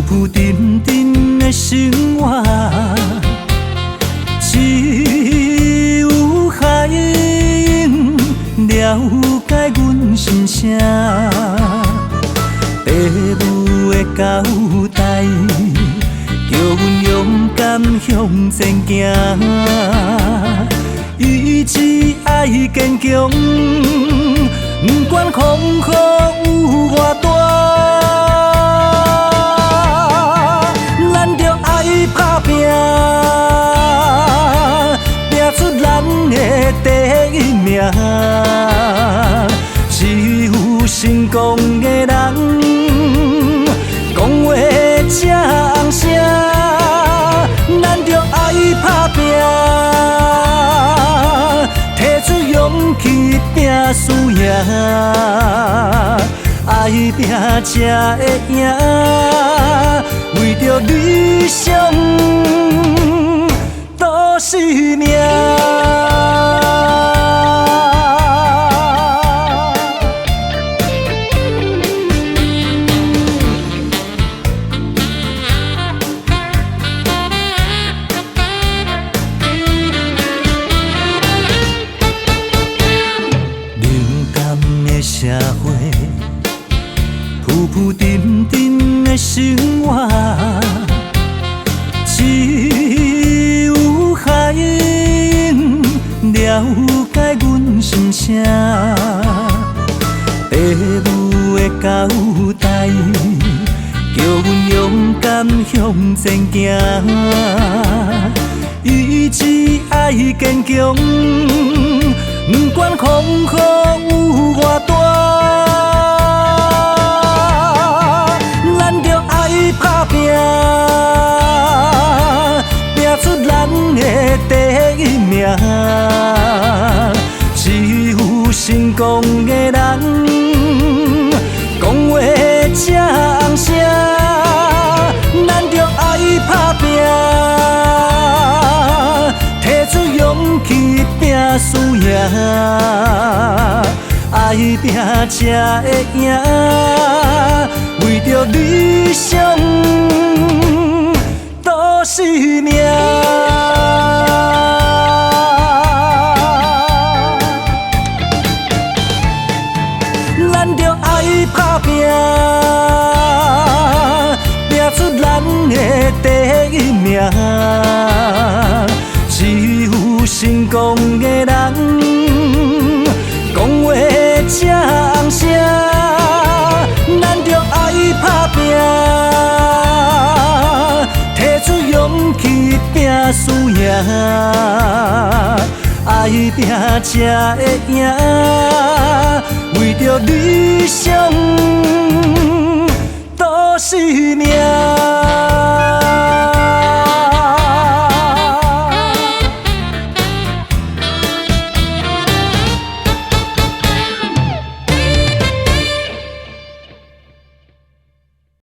浮浮沉沉的生活，只有海涌了解阮心声。父母的交代，叫阮勇敢向前行，意志爱坚强，不管风雨有偌大，咱着爱打拼，拼出咱的第一名。只有成功的人，讲话才红声，咱着爱打拼，提出勇气拼输赢，爱拼才会赢，为着理想赌生命。社会浮浮沉沉的生活，只有海涌了解阮心声。父母的交代，叫阮勇敢向前行，意志爱坚强，不管风雨有偌大，咱着爱打拼，拼出咱的第一名。只有成功的人，讲话才红声，咱着爱打拼，提出勇气拼输赢，爱拼才会赢，为着理想赌生命。咱着爱打拼，拼出咱的第一名。只有成功的人，讲话才红声，咱着爱打拼，提出勇气拼输赢，爱拼才会赢，为着理想赌生命。